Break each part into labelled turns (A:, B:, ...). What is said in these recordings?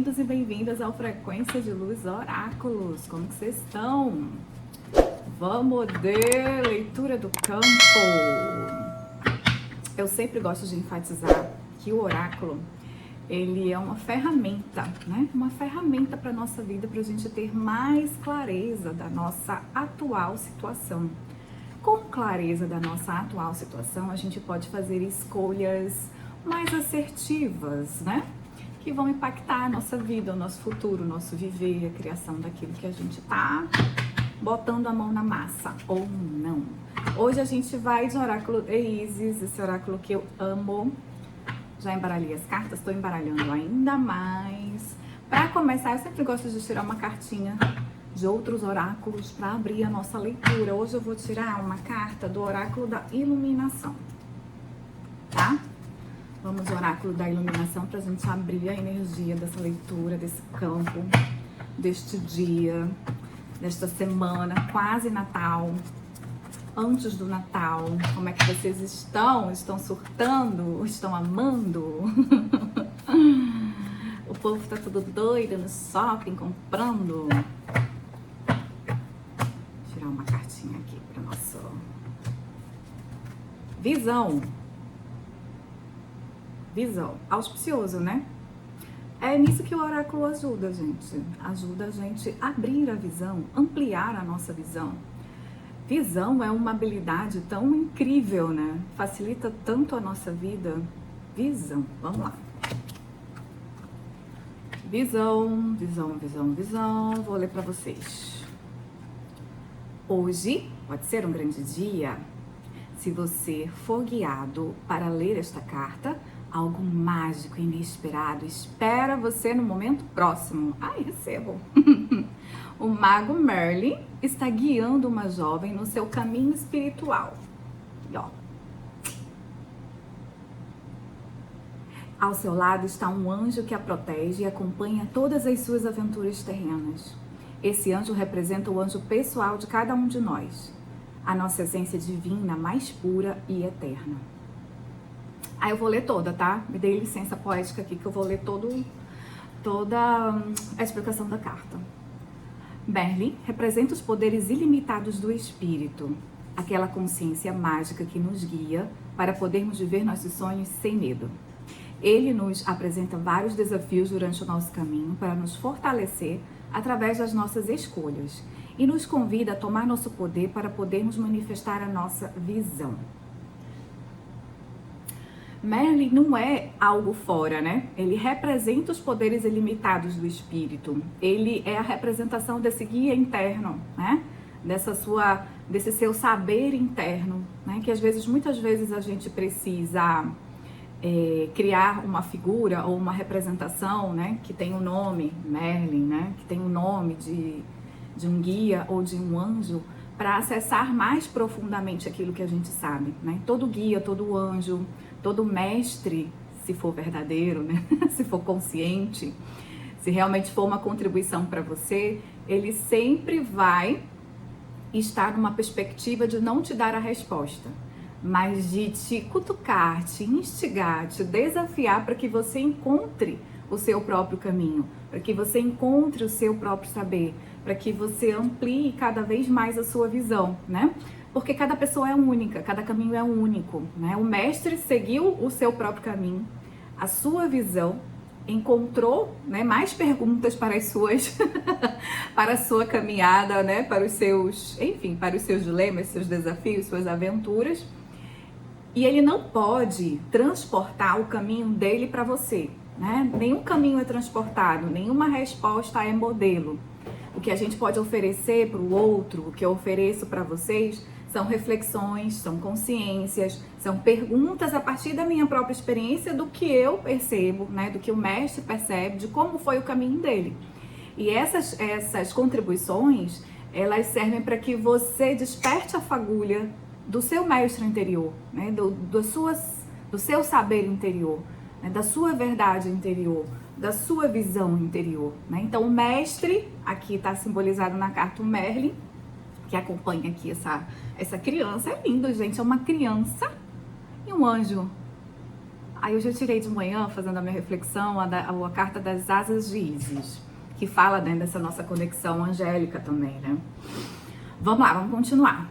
A: bem-vindos e bem-vindas ao Frequência de Luz Oráculos. Como que vocês estão? Vamos de leitura do campo. Eu sempre gosto de enfatizar que o oráculo, ele é uma ferramenta, né? Uma ferramenta para a nossa vida, para a gente ter mais clareza da nossa atual situação. Com clareza da nossa atual situação, a gente pode fazer escolhas mais assertivas, né? Que vão impactar a nossa vida, o nosso futuro, o nosso viver, a criação daquilo que a gente tá botando a mão na massa, ou não. Hoje a gente vai de oráculo de Isis, esse oráculo que eu amo. Já embaralhei as cartas, estou embaralhando ainda mais. Para começar, eu sempre gosto de tirar uma cartinha de outros oráculos para abrir a nossa leitura. Hoje eu vou tirar uma carta do oráculo da iluminação, tá? Vamos ao oráculo da iluminação para a gente abrir a energia dessa leitura, desse campo, deste dia, desta semana, quase Natal, antes do Natal. Como é que vocês estão? Estão surtando? Estão amando? O povo tá tudo doido no shopping, comprando. Vou tirar uma cartinha aqui para nossa visão. Visão, auspicioso, né? É nisso que o oráculo ajuda a gente. Ajuda a gente a abrir a visão, ampliar a nossa visão. Visão é uma habilidade tão incrível, né? Facilita tanto a nossa vida. Visão, vamos lá. Visão, visão, visão, visão. Vou ler para vocês. Hoje pode ser um grande dia. Se você for guiado para ler esta carta, algo mágico e inesperado espera você no momento próximo. Ai, recebo! O mago Merlin está guiando uma jovem no seu caminho espiritual. E, ó. Ao seu lado está um anjo que a protege e acompanha todas as suas aventuras terrenas. Esse anjo representa o anjo pessoal de cada um de nós, a nossa essência divina mais pura e eterna. Aí eu vou ler toda, tá? Me dê licença poética aqui que eu vou ler toda a explicação da carta. Merlin representa os poderes ilimitados do espírito, aquela consciência mágica que nos guia para podermos viver nossos sonhos sem medo. Ele nos apresenta vários desafios durante o nosso caminho para nos fortalecer através das nossas escolhas e nos convida a tomar nosso poder para podermos manifestar a nossa visão. Merlin não é algo fora, né? Ele representa os poderes ilimitados do espírito. Ele é a representação desse guia interno, né? Desse seu saber interno, né? Que muitas vezes a gente precisa criar uma figura ou uma representação, né? Que tem o nome Merlin, né? Que tem o nome de um guia ou de um anjo para acessar mais profundamente aquilo que a gente sabe, né? Todo guia, todo anjo, todo mestre, se for verdadeiro, né? Se for consciente, se realmente for uma contribuição para você, ele sempre vai estar numa perspectiva de não te dar a resposta, mas de te cutucar, te instigar, te desafiar para que você encontre o seu próprio caminho, para que você encontre o seu próprio saber, para que você amplie cada vez mais a sua visão, né? Porque cada pessoa é única, cada caminho é único, né? O mestre seguiu o seu próprio caminho, a sua visão, encontrou, né, mais perguntas para as suas, para a sua caminhada, né? Para os seus dilemas, seus desafios, suas aventuras. E ele não pode transportar o caminho dele para você, né? Nenhum caminho é transportado, nenhuma resposta é modelo. O que a gente pode oferecer para o outro, o que eu ofereço para vocês, são reflexões, são consciências, são perguntas a partir da minha própria experiência, do que eu percebo, né? Do que o mestre percebe, de como foi o caminho dele. E essas contribuições, elas servem para que você desperte a fagulha do seu mestre interior, né? Do seu saber interior, né? Da sua verdade interior, da sua visão interior, né? Então o mestre, aqui está simbolizado na carta o Merlin, que acompanha aqui essa criança. É lindo, gente, é uma criança e um anjo. Aí hoje eu tirei de manhã, fazendo a minha reflexão, a carta das asas de Ísis, que fala, né, dessa nossa conexão angélica também, né? Vamos lá, vamos continuar.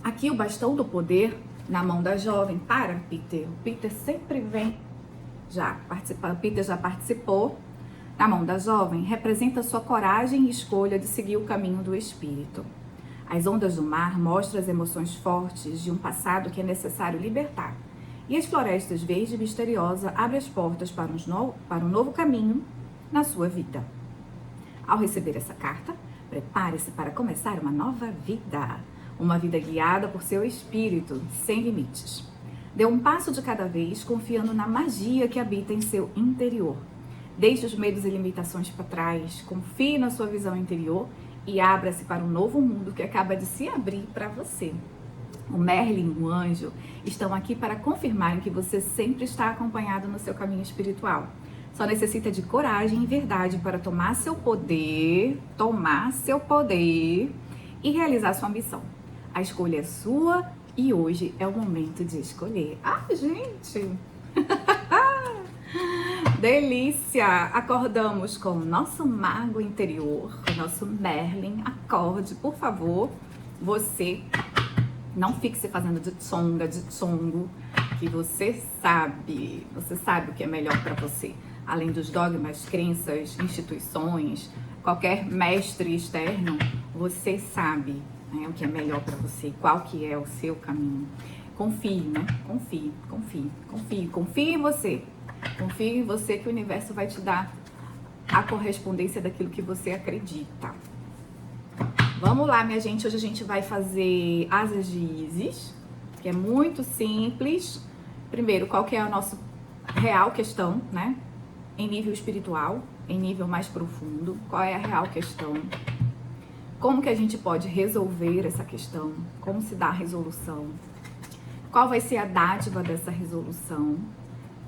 A: Aqui o bastão do poder na mão da jovem para Peter. O Peter sempre vem o Peter já participou. Na mão da jovem representa sua coragem e escolha de seguir o caminho do espírito. As ondas do mar mostram as emoções fortes de um passado que é necessário libertar. E as florestas verde e misteriosa abrem as portas para um novo caminho na sua vida. Ao receber essa carta, prepare-se para começar uma nova vida. Uma vida guiada por seu espírito, sem limites. Dê um passo de cada vez, confiando na magia que habita em seu interior. Deixe os medos e limitações para trás, confie na sua visão interior e abra-se para um novo mundo que acaba de se abrir para você. O Merlin e o anjo estão aqui para confirmar que você sempre está acompanhado no seu caminho espiritual. Só necessita de coragem e verdade para tomar seu poder e realizar sua missão. A escolha é sua e hoje é o momento de escolher. Ah, gente! Delícia! Acordamos com o nosso mago interior, o nosso Merlin. Acorde, por favor. Você não fique se fazendo de tsongo, que você sabe o que é melhor para você. Além dos dogmas, crenças, instituições, qualquer mestre externo, você sabe, né, o que é melhor para você, qual que é o seu caminho. Confie, né? Confie em você. Confie em você que o universo vai te dar a correspondência daquilo que você acredita. Vamos lá, minha gente. Hoje a gente vai fazer asas de Ísis, que é muito simples. Primeiro, qual que é a nossa real questão, né? Em nível espiritual, em nível mais profundo. Qual é a real questão? Como que a gente pode resolver essa questão? Como se dá a resolução? Qual vai ser a dádiva dessa resolução?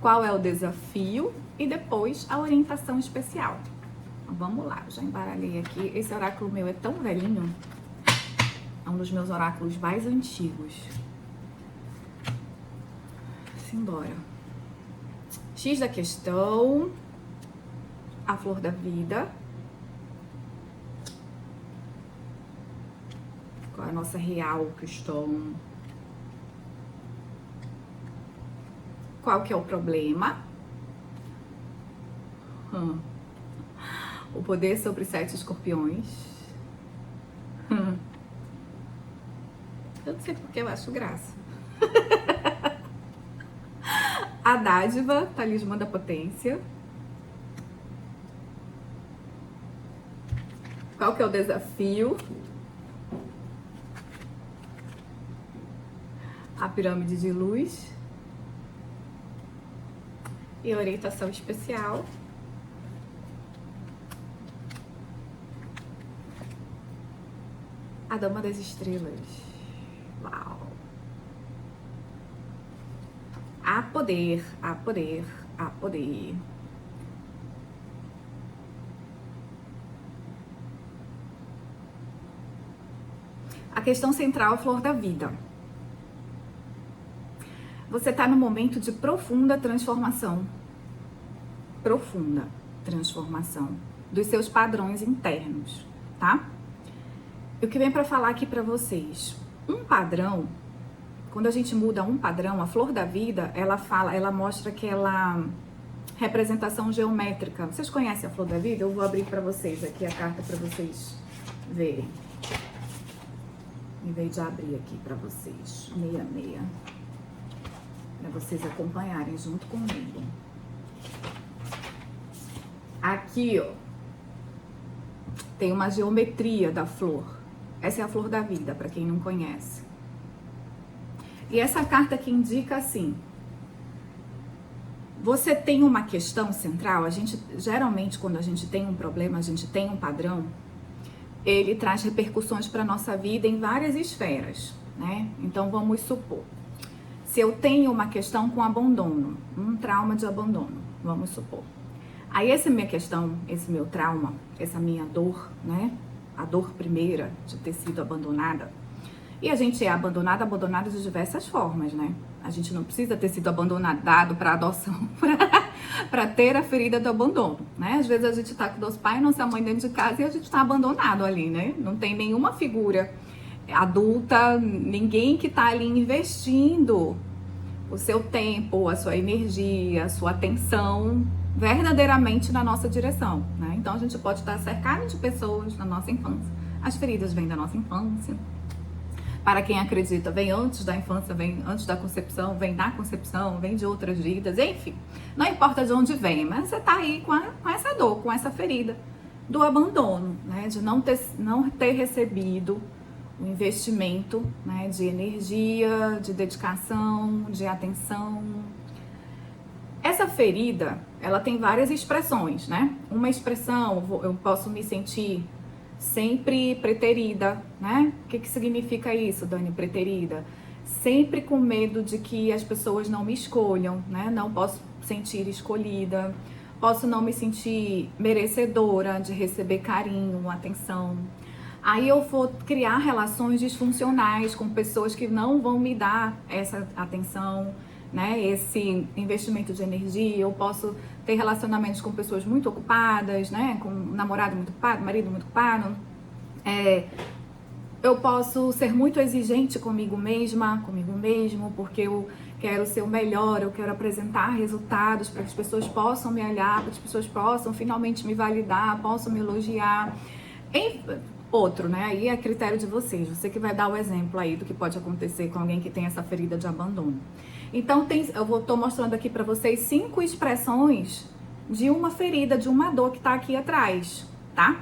A: Qual é o desafio? E depois a orientação especial. Vamos lá, já embaralhei aqui. Esse oráculo meu é tão velhinho. É um dos meus oráculos mais antigos. Simbora. X da questão. A flor da vida. Qual é a nossa real questão? Qual que é o problema? O poder sobre 7 escorpiões. Eu não sei porque eu acho graça. A dádiva, talismã da potência. Qual que é o desafio? A pirâmide de luz. E orientação especial. A Dama das Estrelas. Uau! Há poder, há poder, há poder. A questão central é a flor da vida. Você está no momento de profunda transformação. Profunda transformação dos seus padrões internos, tá? O que vem para falar aqui para vocês? Um padrão, quando a gente muda um padrão, a flor da vida, ela mostra aquela representação geométrica. Vocês conhecem a flor da vida? Eu vou abrir para vocês aqui a carta para vocês verem. Em vez de abrir aqui para vocês, 66. Para vocês acompanharem junto comigo. Aqui, ó, tem uma geometria da flor. Essa é a flor da vida, para quem não conhece. E essa carta aqui indica assim: você tem uma questão central. Geralmente, quando a gente tem um problema, a gente tem um padrão, ele traz repercussões para nossa vida em várias esferas, né? Então, vamos supor, se eu tenho uma questão com abandono, um trauma de abandono, vamos supor. Aí essa minha questão, esse meu trauma, essa minha dor, né? A dor primeira de ter sido abandonada. E a gente é abandonada de diversas formas, né? A gente não precisa ter sido abandonado, dado para adoção, para ter a ferida do abandono, né? Às vezes a gente tá com nosso pai e nossa mãe dentro de casa e a gente tá abandonado ali, né? Não tem nenhuma figura adulta, ninguém que tá ali investindo o seu tempo, a sua energia, a sua atenção verdadeiramente na nossa direção, né? Então a gente pode estar cercado de pessoas na nossa infância. As feridas vêm da nossa infância. Para quem acredita, vem antes da infância, vem antes da concepção, vem na concepção, vem de outras vidas, enfim. Não importa de onde vem, mas você tá aí com essa dor, com essa ferida do abandono, né? De não ter recebido o investimento, né? De energia, de dedicação, de atenção. Essa ferida, ela tem várias expressões, né? Uma expressão, eu posso me sentir sempre preterida, né? O que significa isso, Dani, preterida? Sempre com medo de que as pessoas não me escolham, né? Não posso sentir escolhida, posso não me sentir merecedora de receber carinho, atenção. Aí eu vou criar relações disfuncionais com pessoas que não vão me dar essa atenção, né? Esse investimento de energia. Eu posso ter relacionamentos com pessoas muito ocupadas, né? Com um namorado muito ocupado, marido muito ocupado. Eu posso ser muito exigente comigo mesma, comigo mesmo, porque eu quero ser o melhor, eu quero apresentar resultados para que as pessoas possam me olhar, para que as pessoas possam finalmente me validar, possam me elogiar. Outro, né? Aí é critério de vocês. Você que vai dar o exemplo aí do que pode acontecer com alguém que tem essa ferida de abandono. Então, tô mostrando aqui para vocês 5 expressões de uma ferida, de uma dor que tá aqui atrás, tá?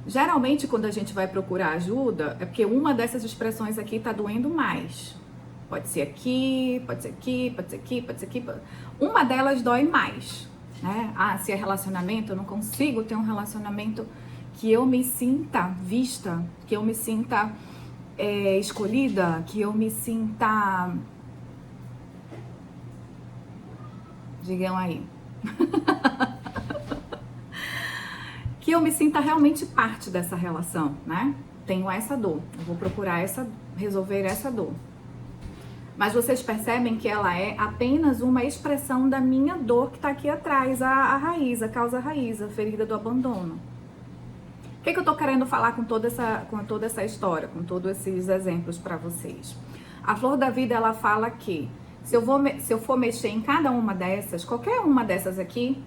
A: Geralmente, quando a gente vai procurar ajuda, é porque uma dessas expressões aqui tá doendo mais. Pode ser aqui, pode ser aqui, pode ser aqui, pode ser aqui. Uma delas dói mais, né? Ah, se é relacionamento, eu não consigo ter um relacionamento que eu me sinta vista, que eu me sinta escolhida, que eu me sinta... Digam aí. Que eu me sinta realmente parte dessa relação, né? Tenho essa dor, eu vou procurar resolver essa dor. Mas vocês percebem que ela é apenas uma expressão da minha dor que tá aqui atrás, a raiz, a causa raiz, a ferida do abandono. O que eu tô querendo falar com toda essa história, com todos esses exemplos para vocês? A Flor da Vida, ela fala que se eu for mexer em cada uma dessas, qualquer uma dessas aqui,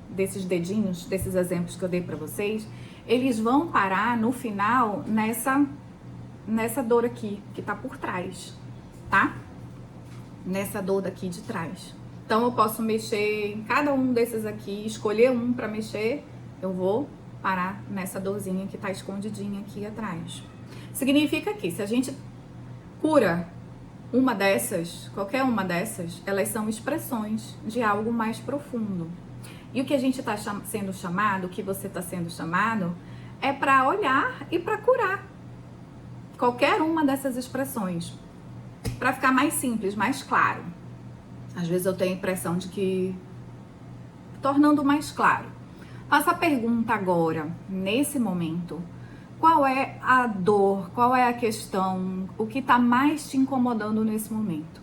A: desses dedinhos, desses exemplos que eu dei para vocês, eles vão parar no final nessa dor aqui, que tá por trás, tá? Nessa dor daqui de trás. Então eu posso mexer em cada um desses aqui, escolher um para mexer, eu vou parar nessa dorzinha que tá escondidinha aqui atrás. Significa que se a gente cura uma dessas, qualquer uma dessas, elas são expressões de algo mais profundo. E o que a gente está sendo chamado, o que você está sendo chamado, é para olhar e para curar qualquer uma dessas expressões. Para ficar mais simples, mais claro. Às vezes eu tenho a impressão de que... Tornando mais claro. Faça a pergunta agora, nesse momento. Qual é a dor, qual é a questão, o que está mais te incomodando nesse momento?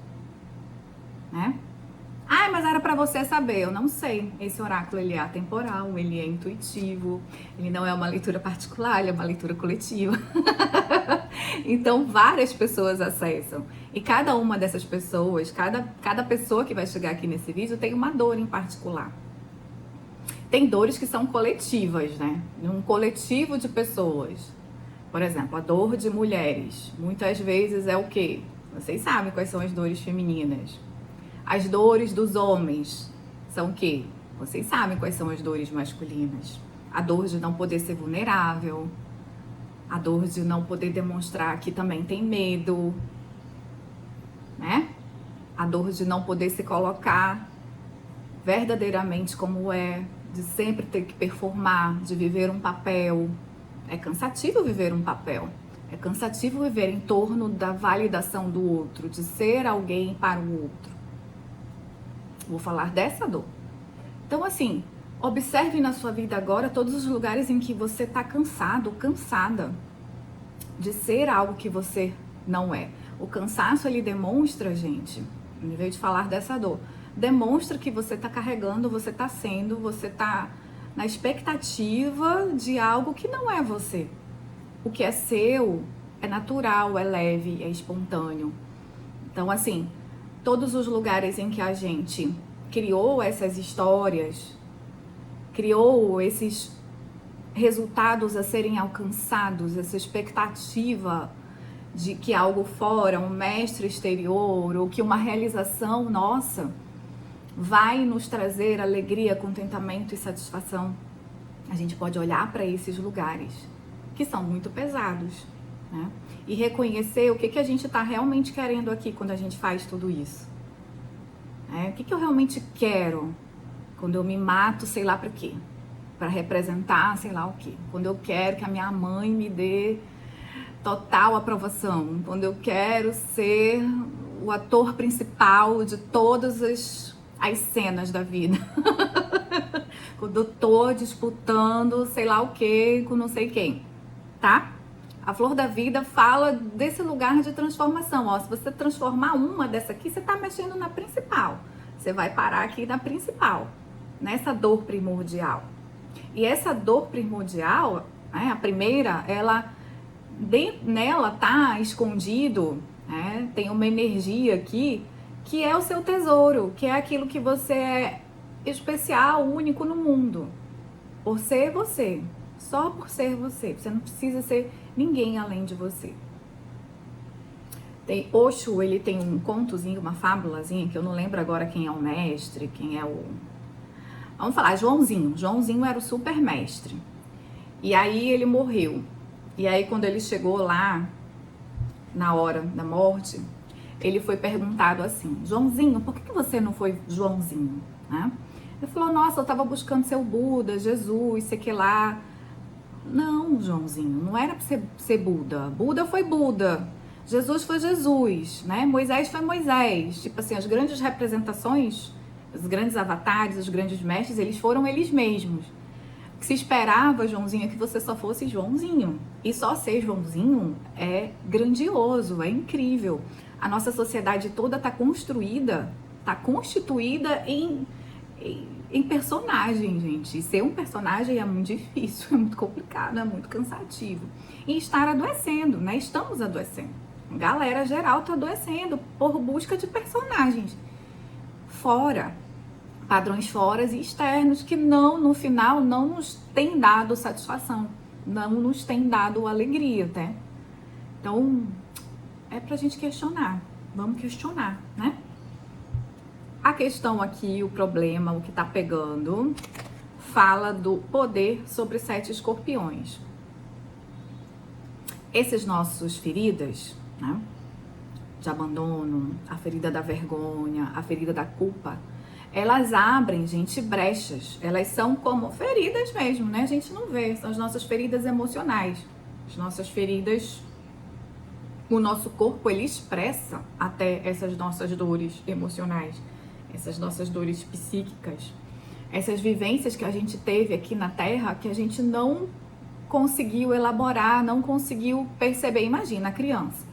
A: Né? Ah, mas era para você saber. Eu não sei. Esse oráculo, ele é atemporal, ele é intuitivo, ele não é uma leitura particular, ele é uma leitura coletiva. Então, várias pessoas acessam. E cada uma dessas pessoas, cada pessoa que vai chegar aqui nesse vídeo tem uma dor em particular. Tem dores que são coletivas, né? Um coletivo de pessoas. Por exemplo, a dor de mulheres. Muitas vezes é o quê? Vocês sabem quais são as dores femininas. As dores dos homens são o quê? Vocês sabem quais são as dores masculinas. A dor de não poder ser vulnerável. A dor de não poder demonstrar que também tem medo. Né? A dor de não poder se colocar verdadeiramente como é. De sempre ter que performar, de viver um papel. É cansativo viver um papel. É cansativo viver em torno da validação do outro, de ser alguém para o outro. Vou falar dessa dor. Então, assim, observe na sua vida agora todos os lugares em que você está cansado, cansada de ser algo que você não é. O cansaço, ele demonstra, gente, em vez de falar dessa dor, demonstra que você está carregando, você está na expectativa de algo que não é você. O que é seu é natural, é leve, é espontâneo. Então, assim, todos os lugares em que a gente criou essas histórias, criou esses resultados a serem alcançados, essa expectativa de que algo fora, um mestre exterior, ou que uma realização nossa vai nos trazer alegria, contentamento e satisfação. A gente pode olhar para esses lugares que são muito pesados, né? E reconhecer o que a gente está realmente querendo aqui quando a gente faz tudo isso. O que eu realmente quero quando eu me mato, sei lá para quê? Para representar, sei lá o quê. Quando eu quero que a minha mãe me dê total aprovação. Quando eu quero ser o ator principal de todas as cenas da vida. Quando eu tô disputando sei lá o que com não sei quem, tá? A Flor da Vida fala desse lugar de transformação. Ó, se você transformar uma dessa aqui, você tá mexendo na principal. Você vai parar aqui na principal, nessa dor primordial. E essa dor primordial, né, a primeira, nela tá escondido, né, tem uma energia aqui que é o seu tesouro, que é aquilo que você é especial, único no mundo. Por ser você, só por ser você. Você não precisa ser ninguém além de você. Osho, ele tem um contozinho, uma fábulazinha, que eu não lembro agora quem é o mestre, quem é o... Vamos falar, Joãozinho. Joãozinho era o super mestre. E aí ele morreu. E aí quando ele chegou lá, na hora da morte, ele foi perguntado assim, Joãozinho, por que você não foi Joãozinho? Né? Ele falou, nossa, eu tava buscando ser o Buda, Jesus, sei que lá. Não, Joãozinho, não era pra ser Buda. Buda foi Buda. Jesus foi Jesus, né? Moisés foi Moisés. Tipo assim, as grandes representações, os grandes avatares, os grandes mestres, eles foram eles mesmos. O que se esperava, Joãozinho, é que você só fosse Joãozinho. E só ser Joãozinho é grandioso, é incrível. A nossa sociedade toda está construída, está constituída em personagem, gente. E ser um personagem é muito difícil, é muito complicado, é muito cansativo. E estar adoecendo, né? Estamos adoecendo. A galera geral está adoecendo por busca de personagens fora, padrões fora e externos que no final, não nos tem dado satisfação, não nos tem dado alegria, tá? Então, é pra gente questionar. Vamos questionar, né? A questão aqui, o problema, o que tá pegando, fala do poder sobre 7 escorpiões. Esses nossos feridas, né? De abandono, a ferida da vergonha, a ferida da culpa, elas abrem, gente, brechas. Elas são como feridas mesmo, né? A gente não vê, são as nossas feridas emocionais. As nossas feridas... O nosso corpo, ele expressa até essas nossas dores emocionais, essas nossas dores psíquicas, essas vivências que a gente teve aqui na Terra, que a gente não conseguiu elaborar, não conseguiu perceber. Imagina a criança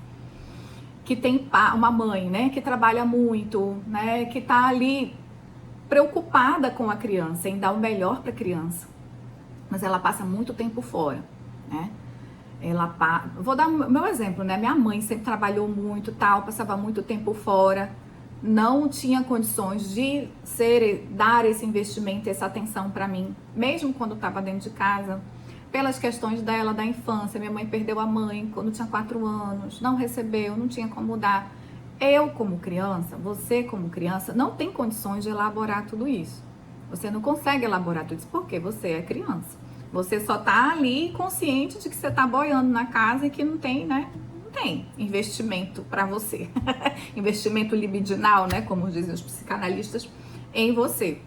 A: que tem uma mãe, né, que trabalha muito, né, que tá ali preocupada com a criança, em dar o melhor para a criança, mas ela passa muito tempo fora, né? Vou dar o meu exemplo, né? Minha mãe sempre trabalhou muito, tal, passava muito tempo fora, não tinha condições de dar esse investimento, essa atenção para mim, mesmo quando estava dentro de casa, pelas questões dela, da infância. Minha mãe perdeu a mãe quando tinha 4 anos, não recebeu, não tinha como dar. Eu, como criança, você, como criança, não tem condições de elaborar tudo isso. Você não consegue elaborar tudo isso porque você é criança. Você só tá ali consciente de que você tá boiando na casa e que não tem, né? Não tem investimento para você. Investimento libidinal, né? Como dizem os psicanalistas, em você.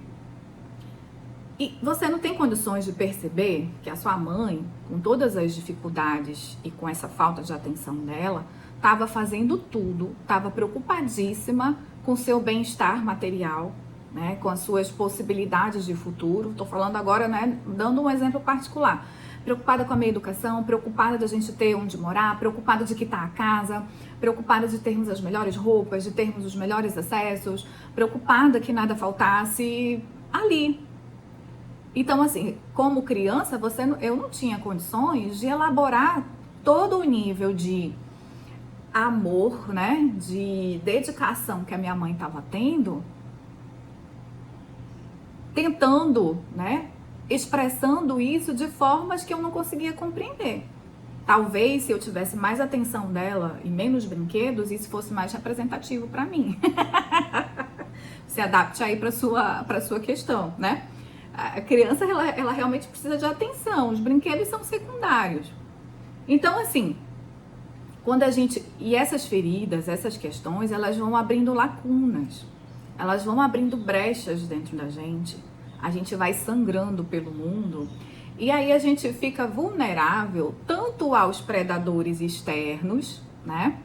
A: E você não tem condições de perceber que a sua mãe, com todas as dificuldades e com essa falta de atenção dela, estava fazendo tudo, estava preocupadíssima com o seu bem-estar material, né, com as suas possibilidades de futuro. Estou falando agora, né, dando um exemplo particular. preocupada com a minha educação, preocupada de a gente ter onde morar, preocupada de quitar a casa, preocupada de termos as melhores roupas, de termos os melhores acessos, preocupada que nada faltasse ali. Então, assim, como criança, eu não tinha condições de elaborar todo o nível de amor, né, de dedicação que a minha mãe estava tentando, né, expressando isso de formas que eu não conseguia compreender. Talvez se eu tivesse mais atenção dela e menos brinquedos, isso fosse mais representativo para mim. Se adapte aí para sua questão, né? A criança, ela realmente precisa de atenção, os brinquedos são secundários. Então, assim, e essas feridas, essas questões, elas vão abrindo lacunas, elas vão abrindo brechas dentro da gente, a gente vai sangrando pelo mundo, e aí a gente fica vulnerável tanto aos predadores externos, né,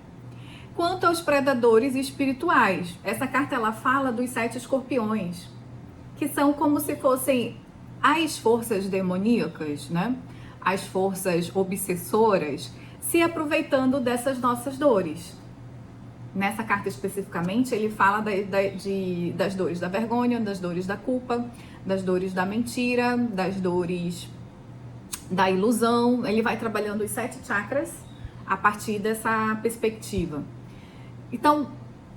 A: quanto aos predadores espirituais. Essa carta, ela fala dos 7 escorpiões, que são como se fossem as forças demoníacas, né? As forças obsessoras, se aproveitando dessas nossas dores. Nessa carta especificamente, ele fala das dores da vergonha, das dores da culpa, das dores da mentira, das dores da ilusão. Ele vai trabalhando os 7 chakras a partir dessa perspectiva. Então,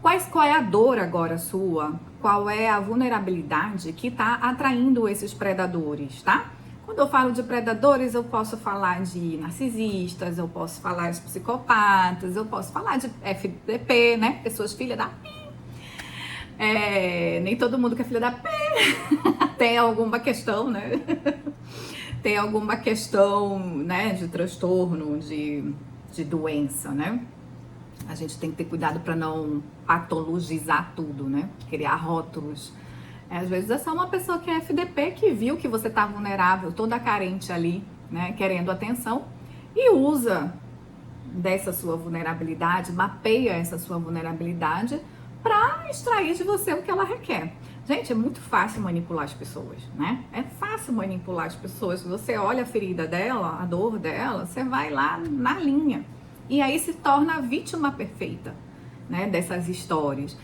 A: qual é a dor agora sua? Qual é a vulnerabilidade que está atraindo esses predadores, tá? Quando eu falo de predadores, eu posso falar de narcisistas, eu posso falar de psicopatas, eu posso falar de FDP, né? Pessoas filha da P. Nem todo mundo que é filha da P tem alguma questão, né? Tem alguma questão, né, de transtorno, de doença, né? A gente tem que ter cuidado para não patologizar tudo, né? Criar rótulos. Às vezes é só uma pessoa que é FDP que viu que você tá vulnerável, toda carente ali, né? Querendo atenção e usa dessa sua vulnerabilidade, mapeia essa sua vulnerabilidade para extrair de você o que ela requer. Gente, é muito fácil manipular as pessoas, né? É fácil manipular as pessoas. Se você olha a ferida dela, a dor dela, você vai lá na linha. E aí se torna a vítima perfeita, né, dessas histórias.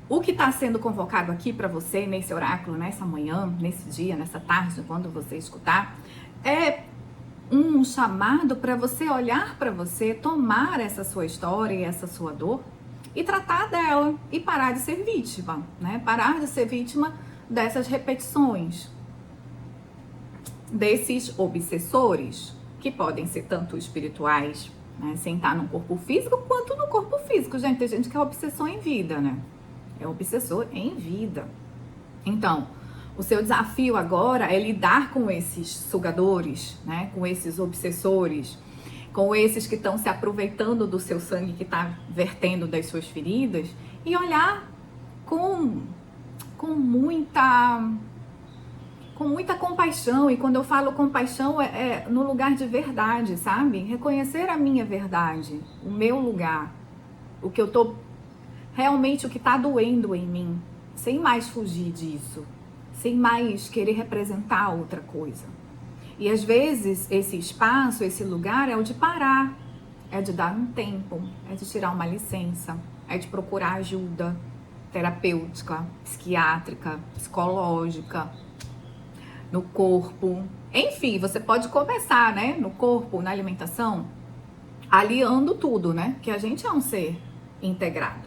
A: O que está sendo convocado aqui para você nesse oráculo, nessa manhã, nesse dia, nessa tarde, quando você escutar, é um chamado para você olhar para você, tomar essa sua história e essa sua dor e tratar dela e parar de ser vítima, né? Parar de ser vítima dessas repetições, desses obsessores, que podem ser tanto espirituais, né, sem estar no corpo físico, quanto no corpo físico. Gente, tem gente que é obsessor em vida, né? É obsessor em vida. Então, o seu desafio agora é lidar com esses sugadores, né? Com esses obsessores, com esses que estão se aproveitando do seu sangue que está vertendo das suas feridas e olhar com muita compaixão. E quando eu falo compaixão é no lugar de verdade, sabe? Reconhecer a minha verdade, o meu lugar, o que eu tô realmente, o que tá doendo em mim, sem mais fugir disso, sem mais querer representar outra coisa. E às vezes esse espaço, esse lugar é o de parar, é de dar um tempo, é de tirar uma licença, é de procurar ajuda terapêutica, psiquiátrica, psicológica, no corpo. Enfim, você pode começar, né, no corpo, na alimentação, aliando tudo, né, que a gente é um ser integrado.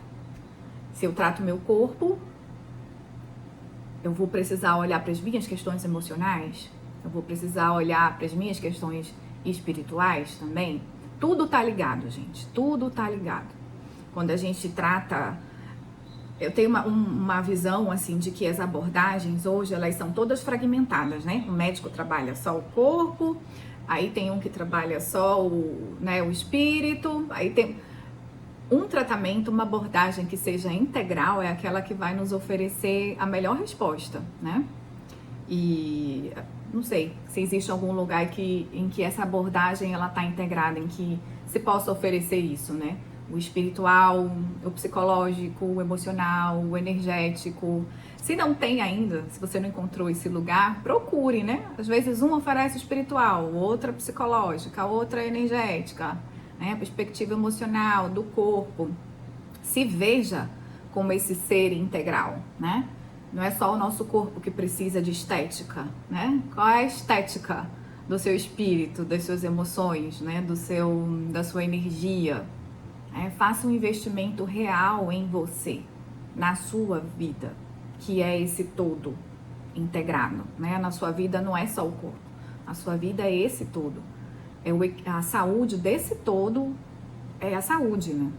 A: Se eu trato meu corpo, eu vou precisar olhar para as minhas questões emocionais, eu vou precisar olhar para as minhas questões espirituais também. Tudo tá ligado, gente, tudo tá ligado. Quando a gente trata... Eu tenho uma visão, assim, de que as abordagens hoje, elas são todas fragmentadas, né? O médico trabalha só o corpo, aí tem um que trabalha só o espírito, aí tem... Um tratamento, uma abordagem que seja integral é aquela que vai nos oferecer a melhor resposta, né? E não sei se existe algum lugar em que essa abordagem ela tá integrada, em que se possa oferecer isso, né? o espiritual, o psicológico, o emocional, o energético. Se não tem ainda, se você não encontrou esse lugar, procure, né? Às vezes um oferece espiritual, outra psicológica, outra energética, né? Perspectiva emocional, do corpo. Se veja como esse ser integral, né? Não é só o nosso corpo que precisa de estética, né? Qual é a estética do seu espírito, das suas emoções, né? Da sua energia? Faça um investimento real em você, na sua vida, que é esse todo integrado, né? Na sua vida não é só o corpo, a sua vida é esse todo. A saúde desse todo é a saúde, né?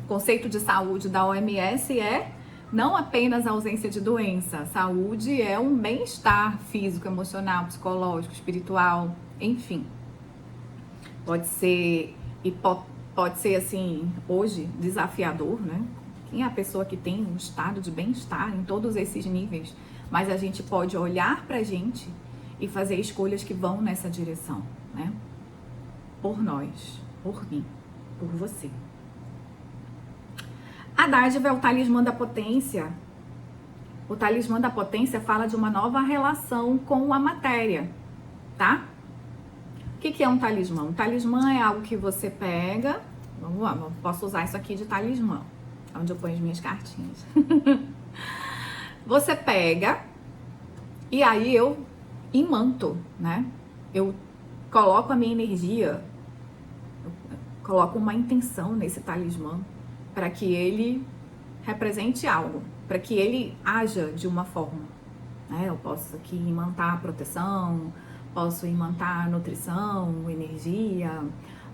A: O conceito de saúde da OMS é não apenas a ausência de doença. Saúde é um bem-estar físico, emocional, psicológico, espiritual, enfim. Pode ser assim, hoje, desafiador, né? Quem é a pessoa que tem um estado de bem-estar em todos esses níveis? Mas a gente pode olhar pra gente e fazer escolhas que vão nessa direção, né? Por nós, por mim, por você. A dádiva é o talismã da potência. O talismã da potência fala de uma nova relação com a matéria, tá? O que é um talismã? Um talismã é algo que você pega. Vamos lá, posso usar isso aqui de talismã, onde eu ponho as minhas cartinhas. Você pega e aí eu imanto, né? Eu coloco a minha energia, eu coloco uma intenção nesse talismã para que ele represente algo, para que ele haja de uma forma, né? Eu posso aqui imantar proteção, posso imantar nutrição, energia,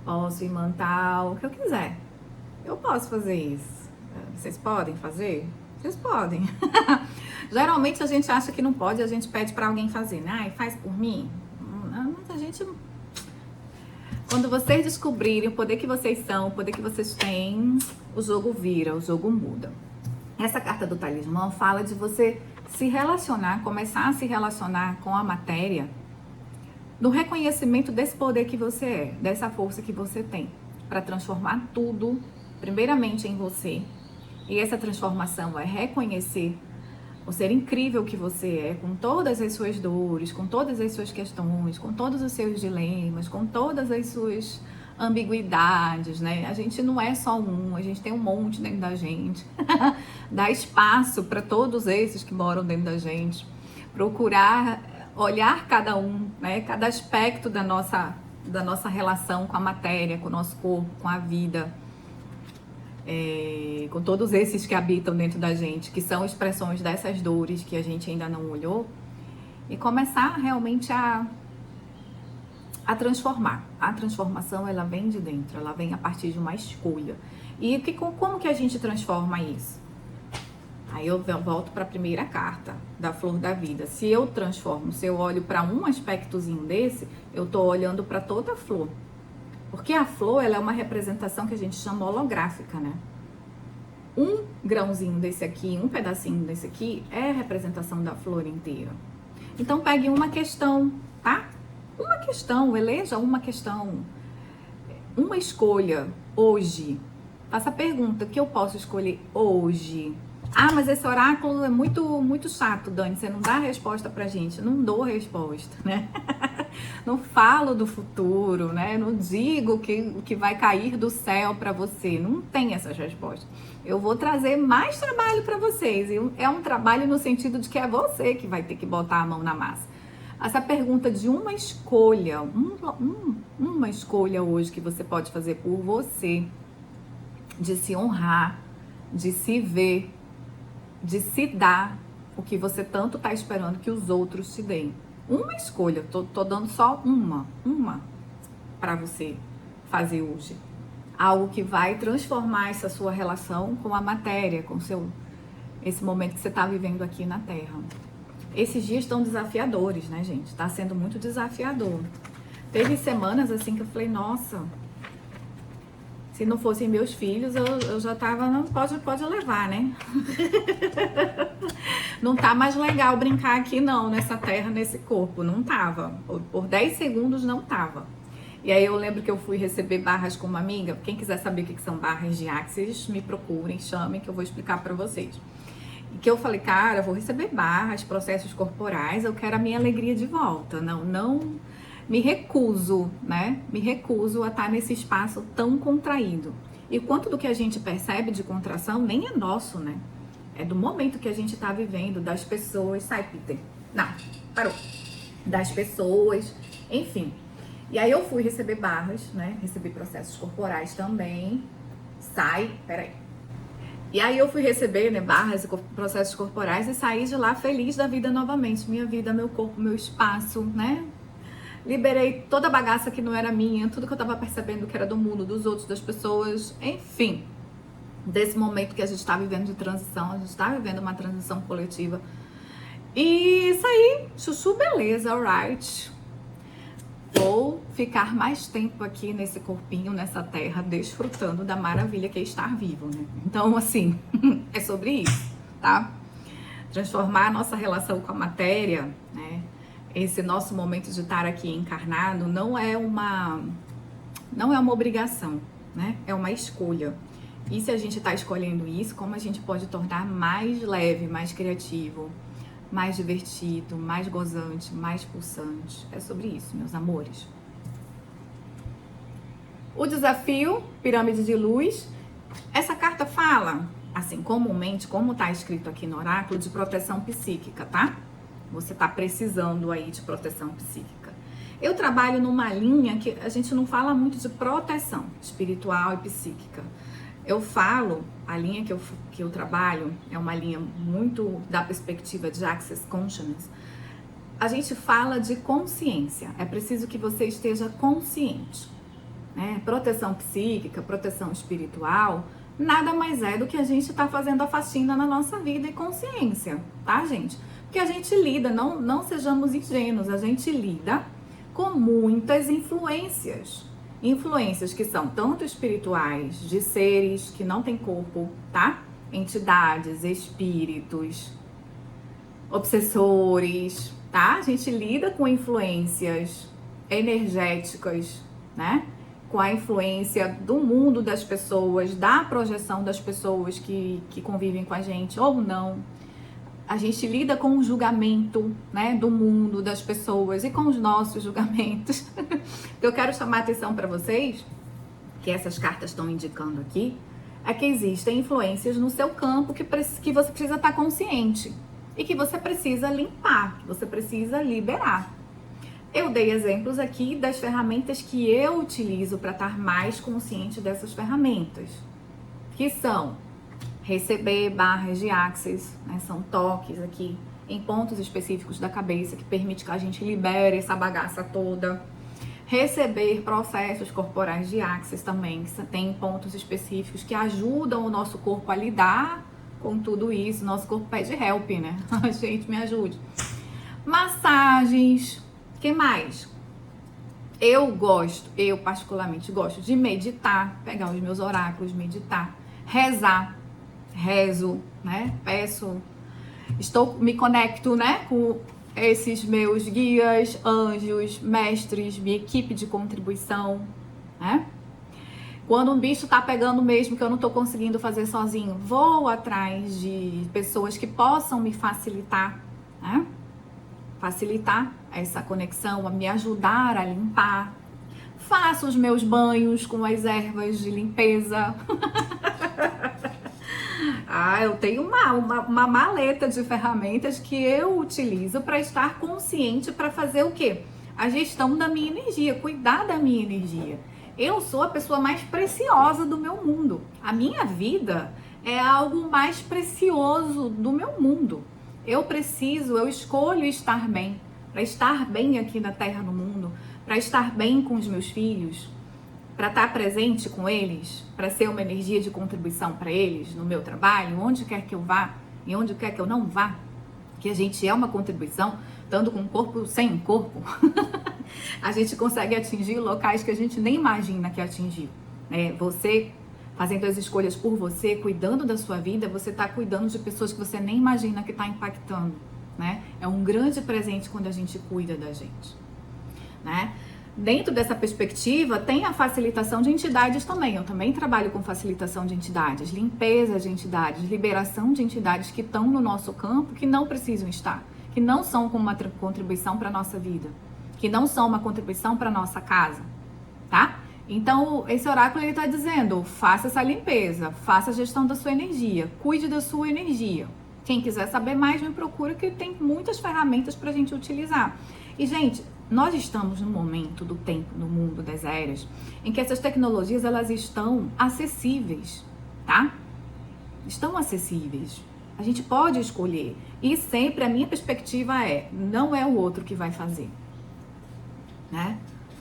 A: posso imantar o que eu quiser. Eu posso fazer isso. Vocês podem fazer? Vocês podem. Geralmente a gente acha que não pode, a gente pede para alguém fazer, né? E faz por mim. Muita gente... Quando vocês descobrirem o poder que vocês são, o poder que vocês têm, o jogo vira, o jogo muda. Essa carta do talismã fala de você se relacionar, começar a se relacionar com a matéria, no reconhecimento desse poder que você é, dessa força que você tem, para transformar tudo, primeiramente em você. E essa transformação é reconhecer o ser incrível que você é, com todas as suas dores, com todas as suas questões, com todos os seus dilemas, com todas as suas ambiguidades, né? A gente não é só um, a gente tem um monte dentro da gente. Dá espaço para todos esses que moram dentro da gente. Procurar olhar cada um, né? Cada aspecto da nossa relação com a matéria, com o nosso corpo, com a vida. Com todos esses que habitam dentro da gente, que são expressões dessas dores que a gente ainda não olhou, e começar realmente a transformar. A transformação, ela vem de dentro, ela vem a partir de uma escolha. E como que a gente transforma isso? Aí eu volto para a primeira carta da Flor da Vida. Se eu transformo, se eu olho para um aspectozinho desse, eu tô olhando para toda a flor. Porque a flor, ela é uma representação que a gente chama holográfica, né? Um grãozinho desse aqui, um pedacinho desse aqui, é a representação da flor inteira. Então, pegue uma questão, tá? Uma questão, eleja uma questão. Uma escolha, hoje. Faça a pergunta, o que eu posso escolher hoje? Ah, mas esse oráculo é muito chato, Dani, você não dá resposta pra gente. Não dou resposta, né? Não falo do futuro, né? Não digo o que vai cair do céu pra você. Não tem essas respostas. Eu vou trazer mais trabalho pra vocês. E é um trabalho no sentido de que é você que vai ter que botar a mão na massa. Essa pergunta de uma escolha, uma escolha hoje que você pode fazer por você, de se honrar, de se ver, de se dar o que você tanto tá esperando que os outros te deem. Uma escolha, tô dando só uma para você fazer hoje. Algo que vai transformar essa sua relação com a matéria, com esse momento que você tá vivendo aqui na Terra. Esses dias estão desafiadores, né, gente? Tá sendo muito desafiador. Teve semanas assim que eu falei, nossa, se não fossem meus filhos, eu já tava, não pode levar, né? Não tá mais legal brincar aqui não, nessa terra, nesse corpo, não tava. Por 10 segundos não tava. E aí eu lembro que eu fui receber barras com uma amiga. Quem quiser saber o que são barras de Axis, me procurem, chamem que eu vou explicar pra vocês. E que eu falei, cara, eu vou receber barras, processos corporais, eu quero a minha alegria de volta. Não me recuso, né? Me recuso a estar nesse espaço tão contraído. E quanto do que a gente percebe de contração nem é nosso, né? É do momento que a gente tá vivendo, das pessoas. Sai, Peter. Não, parou. Das pessoas, enfim. E aí eu fui receber barras, né? Recebi processos corporais também. Sai, peraí. E aí eu fui receber, né, barras e processos corporais e saí de lá feliz da vida novamente. Minha vida, meu corpo, meu espaço, né? Liberei toda a bagaça que não era minha, tudo que eu tava percebendo que era do mundo, dos outros, das pessoas, enfim. Desse momento que a gente tá vivendo de transição, a gente tá vivendo uma transição coletiva. E saí, chuchu, beleza, alright. Vou ficar mais tempo aqui nesse corpinho, nessa terra, desfrutando da maravilha que é estar vivo, né? Então, assim, é sobre isso, tá? Transformar a nossa relação com a matéria, né? Esse nosso momento de estar aqui encarnado não é uma obrigação, né? É uma escolha. E se a gente está escolhendo isso, como a gente pode tornar mais leve, mais criativo, mais divertido, mais gozante, mais pulsante? É sobre isso, meus amores. O desafio, pirâmide de luz. Essa carta fala, assim, comumente, como está escrito aqui no oráculo, de proteção psíquica, tá? Você tá precisando aí de proteção psíquica. Eu trabalho numa linha que a gente não fala muito de proteção espiritual e psíquica. Eu falo, a linha que eu trabalho é uma linha muito da perspectiva de Access Consciousness. A gente fala de consciência. É preciso que você esteja consciente, né? Proteção psíquica, proteção espiritual, nada mais é do que a gente tá fazendo a faxina na nossa vida e consciência, tá, gente? Porque a gente lida, não sejamos ingênuos, a gente lida com muitas influências. Influências que são tanto espirituais, de seres que não têm corpo, tá? Entidades, espíritos, obsessores, tá? A gente lida com influências energéticas, né? Com a influência do mundo das pessoas, da projeção das pessoas que convivem com a gente ou não. A gente lida com o julgamento, né, do mundo, das pessoas e com os nossos julgamentos. Eu quero chamar a atenção para vocês, que essas cartas estão indicando aqui, é que existem influências no seu campo que você precisa estar consciente e que você precisa limpar, que você precisa liberar. Eu dei exemplos aqui das ferramentas que eu utilizo para estar mais consciente dessas ferramentas, que são receber barras de Axis, né? São toques aqui em pontos específicos da cabeça que permite que a gente libere essa bagaça toda. Receber processos corporais de Axis também, que tem pontos específicos que ajudam o nosso corpo a lidar com tudo isso. Nosso corpo pede help, né? Gente, me ajude. Massagens. Que mais? Eu particularmente gosto de meditar, pegar os meus oráculos, meditar, rezar. Rezo, né? Me conecto, né? Com esses meus guias, anjos, mestres, minha equipe de contribuição, né? Quando um bicho tá pegando mesmo que eu não tô conseguindo fazer sozinho, vou atrás de pessoas que possam me facilitar, né? Facilitar essa conexão, a me ajudar a limpar. Faço os meus banhos com as ervas de limpeza. Eu tenho uma maleta de ferramentas que eu utilizo para estar consciente, para fazer o quê? A gestão da minha energia, cuidar da minha energia. Eu sou a pessoa mais preciosa do meu mundo. A minha vida é algo mais precioso do meu mundo. Eu escolho estar bem, para estar bem aqui na Terra, no mundo, para estar bem com os meus filhos, para estar presente com eles, para ser uma energia de contribuição para eles no meu trabalho, onde quer que eu vá e onde quer que eu não vá, que a gente é uma contribuição, tanto com corpo, sem corpo, a gente consegue atingir locais que a gente nem imagina que atingiu. Você fazendo as escolhas por você, cuidando da sua vida, você está cuidando de pessoas que você nem imagina que está impactando, né? É um grande presente quando a gente cuida da gente, né? Dentro dessa perspectiva, tem a facilitação de entidades também. Eu também trabalho com facilitação de entidades, limpeza de entidades, liberação de entidades que estão no nosso campo, que não precisam estar, que não são como uma contribuição para a nossa vida, que não são uma contribuição para a nossa casa, tá? Então, esse oráculo ele está dizendo, faça essa limpeza, faça a gestão da sua energia, cuide da sua energia. Quem quiser saber mais, me procura, que tem muitas ferramentas para a gente utilizar. E, gente, nós estamos num momento do tempo, no mundo das eras, em que essas tecnologias, elas estão acessíveis, tá? Estão acessíveis. A gente pode escolher. E sempre a minha perspectiva não é o outro que vai fazer, né?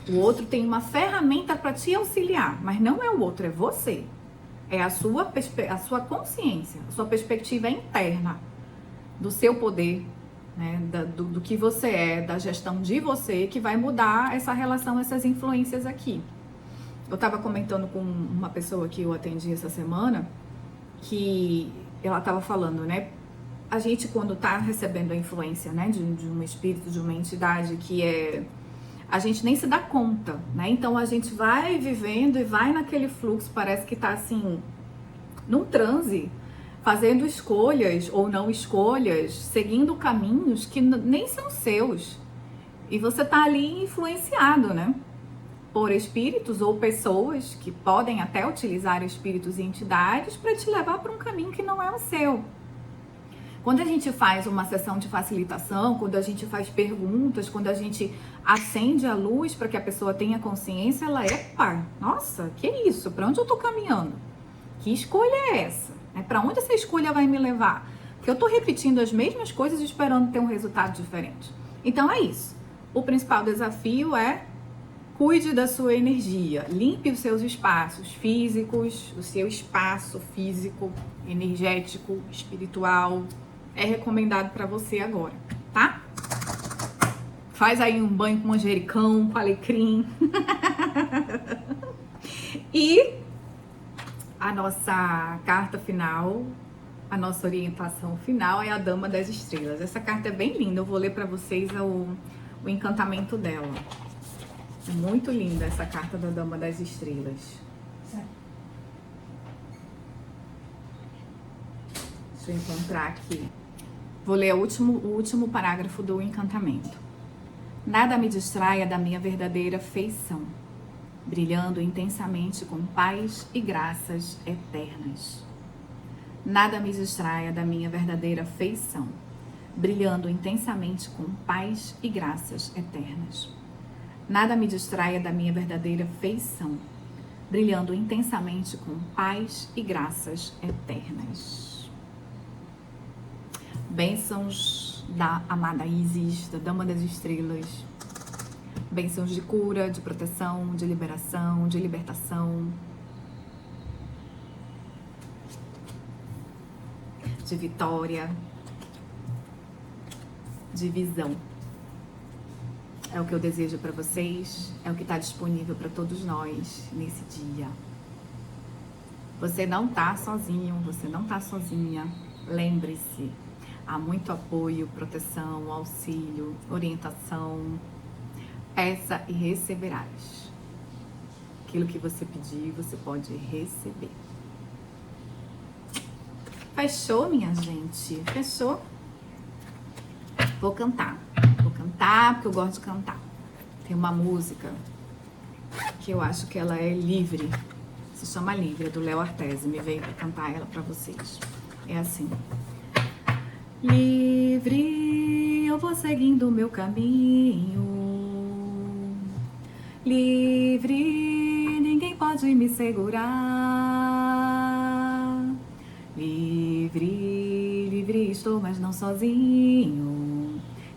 A: O outro tem uma ferramenta para te auxiliar, mas não é o outro, é você. É a sua consciência, a sua perspectiva interna do seu poder, né? Do que você é, da gestão de você, que vai mudar essa relação, essas influências aqui. Eu estava comentando com uma pessoa que eu atendi essa semana, que ela estava falando, né? A gente, quando está recebendo a influência, né, de um espírito, de uma entidade a gente nem se dá conta, né? Então a gente vai vivendo e vai naquele fluxo, parece que tá assim, num transe, fazendo escolhas ou não escolhas, seguindo caminhos que nem são seus. E você tá ali influenciado, né? Por espíritos ou pessoas que podem até utilizar espíritos e entidades para te levar para um caminho que não é o seu. Quando a gente faz uma sessão de facilitação, quando a gente faz perguntas, quando a gente acende a luz para que a pessoa tenha consciência, ela epa, nossa, que isso? Para onde eu tô caminhando? Que escolha é essa? Para onde essa escolha vai me levar? Porque eu tô repetindo as mesmas coisas esperando ter um resultado diferente. Então é isso. O principal desafio é cuide da sua energia, limpe os seus espaços físicos, o seu espaço físico, energético, espiritual. É recomendado para você agora, tá? Faz aí um banho com manjericão, com alecrim. E a nossa carta final, a nossa orientação final é a Dama das Estrelas. Essa carta é bem linda, eu vou ler para vocês o encantamento dela. É muito linda essa carta da Dama das Estrelas. Deixa eu encontrar aqui. Vou ler o último parágrafo do encantamento. Nada me distraia da minha verdadeira feição, brilhando intensamente com paz e graças eternas. Nada me distraia da minha verdadeira feição, brilhando intensamente com paz e graças eternas. Nada me distraia da minha verdadeira feição, brilhando intensamente com paz e graças eternas. Bênçãos da amada Isis, da Dama das Estrelas. Bênçãos de cura, de proteção, de liberação, de libertação. De vitória. De visão. É o que eu desejo para vocês, é o que está disponível para todos nós nesse dia. Você não está sozinho, você não está sozinha. Lembre-se, há muito apoio, proteção, auxílio, orientação. Peça e receberás. Aquilo que você pedir, você pode receber. Fechou, minha gente? Fechou? Vou cantar porque eu gosto de cantar. Tem uma música que eu acho que ela é livre, se chama Livre, é do Léo Artesi, me veio para cantar ela para vocês. É assim: livre, eu vou seguindo o meu caminho, livre, ninguém pode me segurar, livre, livre estou, mas não sozinho.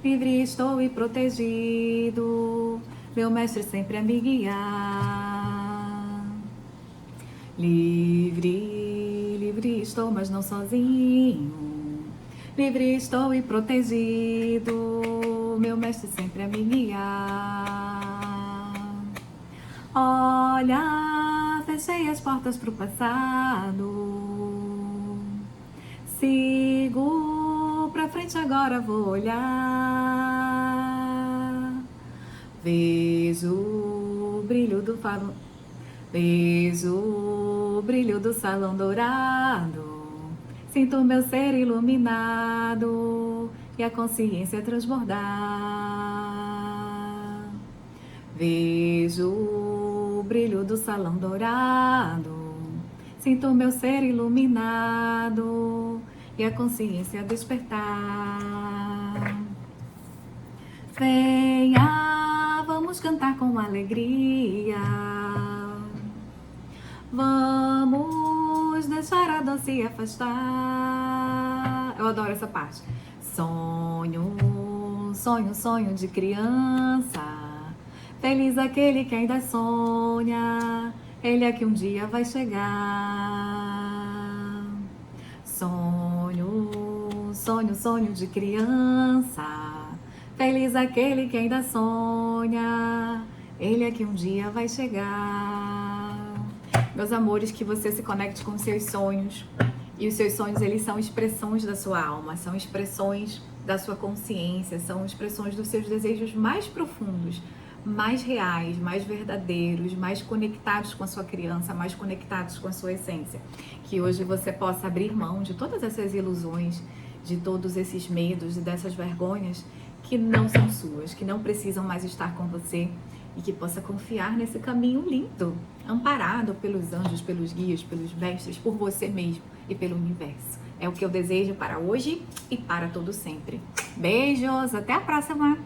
A: Livre estou e protegido, meu mestre sempre a me guiar. Livre, livre estou, mas não sozinho. Livre estou e protegido, meu mestre sempre a me guiar. Olha, fechei as portas pro passado, sigo pra frente, agora vou olhar. Vejo o brilho do farol. Vejo o brilho do salão dourado, sinto meu ser iluminado e a consciência transbordar. Vejo o brilho do salão dourado, sinto meu ser iluminado e a consciência despertar. Venha, vamos cantar com alegria. Vamos deixar a dor se afastar. Eu adoro essa parte. Sonho, sonho, sonho de criança. Feliz aquele que ainda sonha. Ele é que um dia vai chegar. Sonho, sonho, sonho de criança. Feliz aquele que ainda sonha. Ele é que um dia vai chegar. Meus amores, que você se conecte com os seus sonhos. E os seus sonhos, eles são expressões da sua alma, são expressões da sua consciência, são expressões dos seus desejos mais profundos, mais reais, mais verdadeiros, mais conectados com a sua criança, mais conectados com a sua essência. Que hoje você possa abrir mão de todas essas ilusões, de todos esses medos e dessas vergonhas que não são suas, que não precisam mais estar com você, e que possa confiar nesse caminho lindo, amparado pelos anjos, pelos guias, pelos mestres, por você mesmo e pelo universo. É o que eu desejo para hoje e para todo sempre. Beijos, até a próxima!